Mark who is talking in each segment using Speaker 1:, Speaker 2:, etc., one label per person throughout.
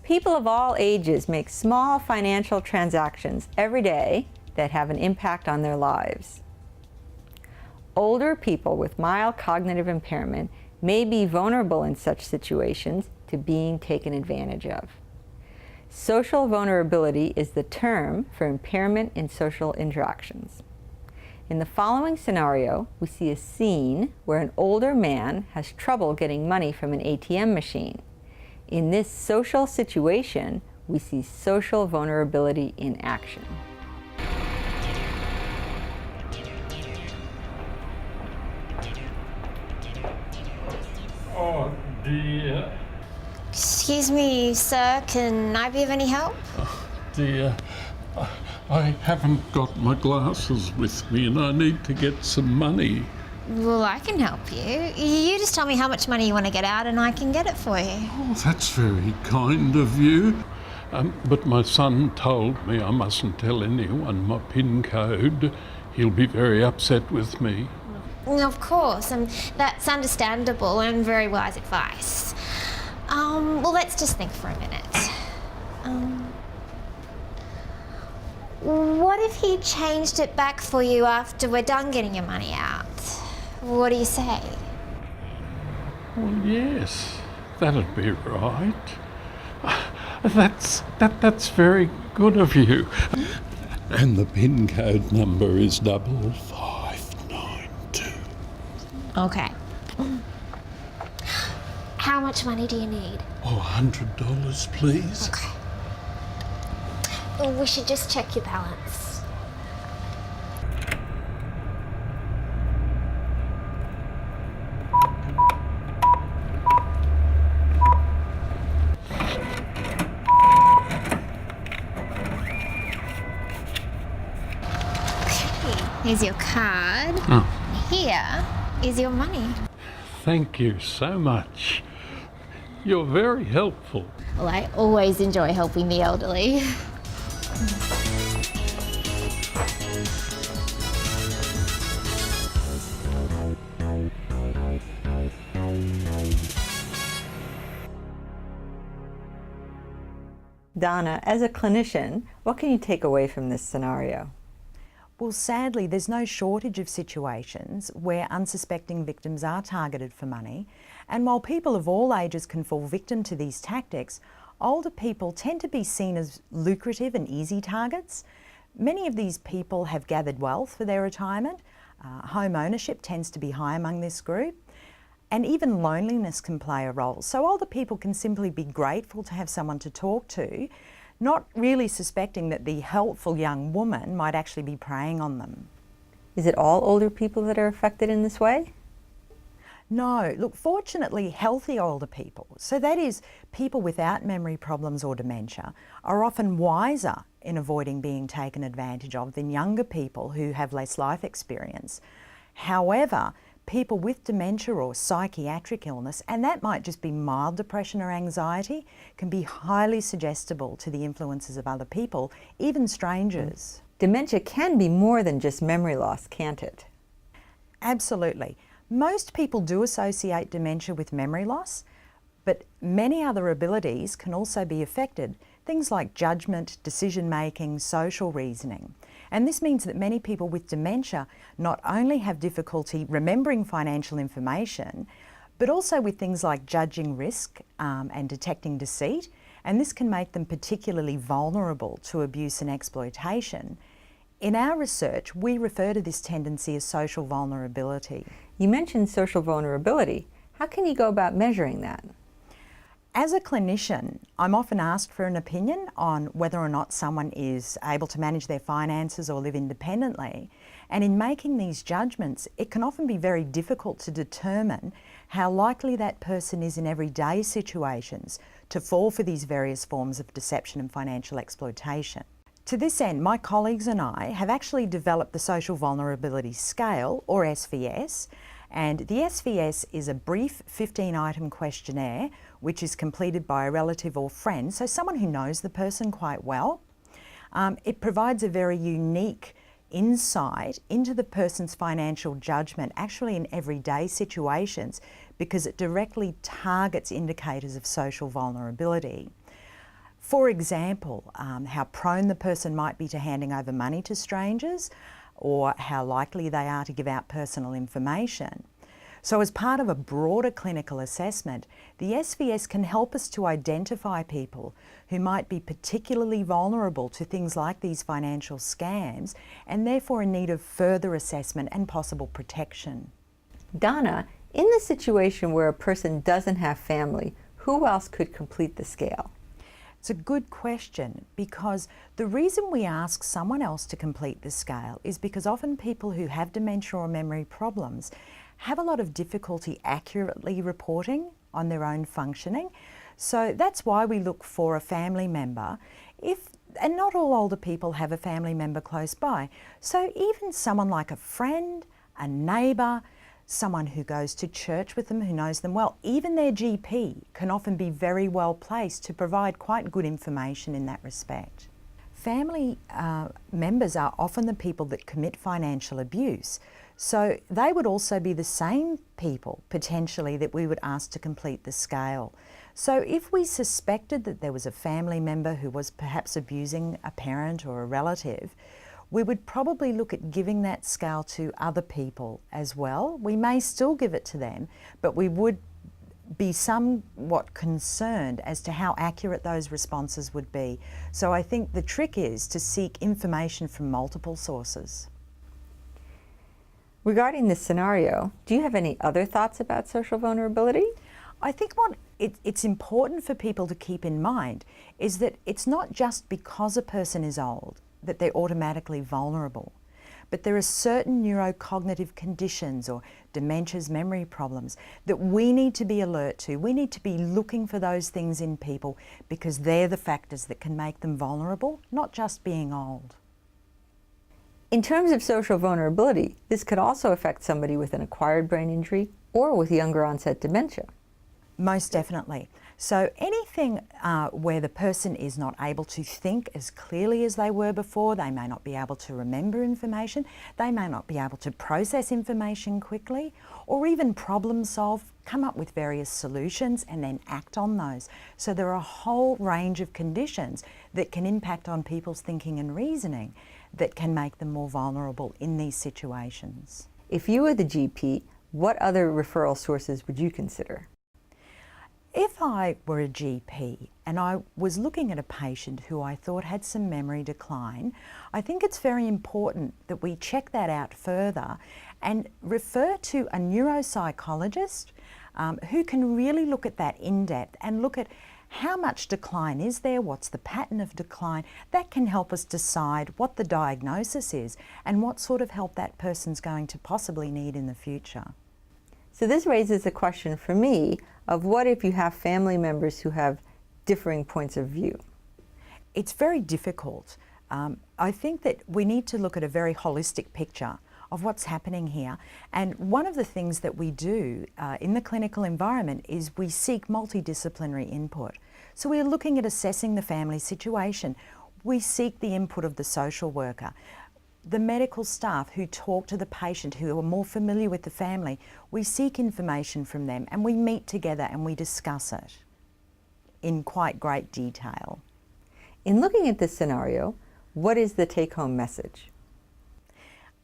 Speaker 1: People of all ages make small financial transactions every day that have an impact on their lives. Older people with mild cognitive impairment may be vulnerable in such situations to being taken advantage of. Social vulnerability is the term for impairment in social interactions. In the following scenario, we see a scene where an older man has trouble getting money from an ATM machine. In this social situation, we see social vulnerability in action.
Speaker 2: Oh dear.
Speaker 3: Excuse me, sir, can I be of any help?
Speaker 2: Oh dear. I haven't got my glasses with me and I need to get some money.
Speaker 3: Well, I can help you. You just tell me how much money you want to get out and I can get it for you.
Speaker 2: Oh, that's very kind of you. But my son told me I mustn't tell anyone my PIN code. He'll be very upset with me.
Speaker 3: Of course, and that's understandable and very wise advice. Well, let's just think for a minute. What if he changed it back for you after we're done getting your money out? What do you say?
Speaker 2: Well, yes, that'd be right. That's very good of you. And the PIN code number is 5592.
Speaker 3: Okay. How much money do you need?
Speaker 2: Oh, $100, please.
Speaker 3: Okay. Well, we should just check your balance. Here's your card.
Speaker 2: Oh.
Speaker 3: Here is your money.
Speaker 2: Thank you so much. You're very helpful.
Speaker 3: Well, I always enjoy helping the elderly.
Speaker 1: Donna, as a clinician, what can you take away from this scenario?
Speaker 4: Well, sadly, there's no shortage of situations where unsuspecting victims are targeted for money. And while people of all ages can fall victim to these tactics, older people tend to be seen as lucrative and easy targets. Many of these people have gathered wealth for their retirement. Home ownership tends to be high among this group. And even loneliness can play a role. So older people can simply be grateful to have someone to talk to, not really suspecting that the helpful young woman might actually be preying on them.
Speaker 1: Is it all older people that are affected in this way?
Speaker 4: No, look, fortunately, healthy older people, so that is people without memory problems or dementia, are often wiser in avoiding being taken advantage of than younger people who have less life experience. However, people with dementia or psychiatric illness, and that might just be mild depression or anxiety, can be highly suggestible to the influences of other people, even strangers.
Speaker 1: Dementia can be more than just memory loss, can't it?
Speaker 4: Absolutely. Most people do associate dementia with memory loss, but many other abilities can also be affected. Things like judgment, decision-making, social reasoning. And this means that many people with dementia not only have difficulty remembering financial information, but also with things like judging risk and detecting deceit. And this can make them particularly vulnerable to abuse and exploitation. In our research, we refer to this tendency as social vulnerability.
Speaker 1: You mentioned social vulnerability. How can you go about measuring that?
Speaker 4: As a clinician, I'm often asked for an opinion on whether or not someone is able to manage their finances or live independently. And in making these judgments, it can often be very difficult to determine how likely that person is in everyday situations to fall for these various forms of deception and financial exploitation. To this end, my colleagues and I have actually developed the Social Vulnerability Scale, or SVS, and the SVS is a brief 15-item questionnaire which is completed by a relative or friend, so someone who knows the person quite well. It provides a very unique insight into the person's financial judgment, actually in everyday situations, because it directly targets indicators of social vulnerability. For example, how prone the person might be to handing over money to strangers, or how likely they are to give out personal information. So as part of a broader clinical assessment, the SVS can help us to identify people who might be particularly vulnerable to things like these financial scams and therefore in need of further assessment and possible protection.
Speaker 1: Donna, in the situation where a person doesn't have family, who else could complete the scale?
Speaker 4: It's a good question, because the reason we ask someone else to complete the scale is because often people who have dementia or memory problems have a lot of difficulty accurately reporting on their own functioning. So that's why we look for a family member, and not all older people have a family member close by. So even someone like a friend, a neighbour, someone who goes to church with them, who knows them well, even their GP can often be very well placed to provide quite good information in that respect. Family members are often the people that commit financial abuse, so they would also be the same people potentially that we would ask to complete the scale. So if we suspected that there was a family member who was perhaps abusing a parent or a relative, we would probably look at giving that scale to other people as well. We may still give it to them, but we would be somewhat concerned as to how accurate those responses would be. So I think the trick is to seek information from multiple sources.
Speaker 1: Regarding this scenario, do you have any other thoughts about social vulnerability?
Speaker 4: I think it's important for people to keep in mind is that it's not just because a person is old that they're automatically vulnerable, but there are certain neurocognitive conditions or dementias, memory problems that we need to be alert to. We need to be looking for those things in people because they're the factors that can make them vulnerable, not just being old.
Speaker 1: In terms of social vulnerability, this could also affect somebody with an acquired brain injury or with younger onset dementia.
Speaker 4: Most definitely. So anything where the person is not able to think as clearly as they were before, they may not be able to remember information, they may not be able to process information quickly, or even problem solve, come up with various solutions and then act on those. So there are a whole range of conditions that can impact on people's thinking and reasoning that can make them more vulnerable in these situations.
Speaker 1: If you were the GP, what other referral sources would you consider?
Speaker 4: If I were a GP and I was looking at a patient who I thought had some memory decline, I think it's very important that we check that out further and refer to a neuropsychologist who can really look at that in depth and look at how much decline is there, what's the pattern of decline. That can help us decide what the diagnosis is and what sort of help that person's going to possibly need in the future.
Speaker 1: So this raises a question for me of what if you have family members who have differing points of view?
Speaker 4: It's very difficult. I think that we need to look at a very holistic picture of what's happening here. And one of the things that we do in the clinical environment is we seek multidisciplinary input. So we're looking at assessing the family situation. We seek the input of the social worker, the medical staff who talk to the patient, who are more familiar with the family. We seek information from them and we meet together and we discuss it in quite great detail.
Speaker 1: In looking at this scenario, what is the take-home message?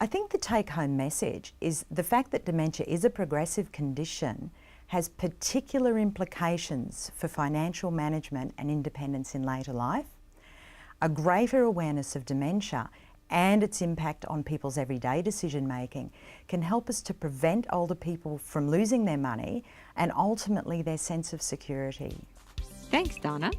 Speaker 4: I think the take-home message is the fact that dementia is a progressive condition has particular implications for financial management and independence in later life. A greater awareness of dementia and its impact on people's everyday decision making can help us to prevent older people from losing their money and ultimately their sense of security.
Speaker 1: Thanks, Donna.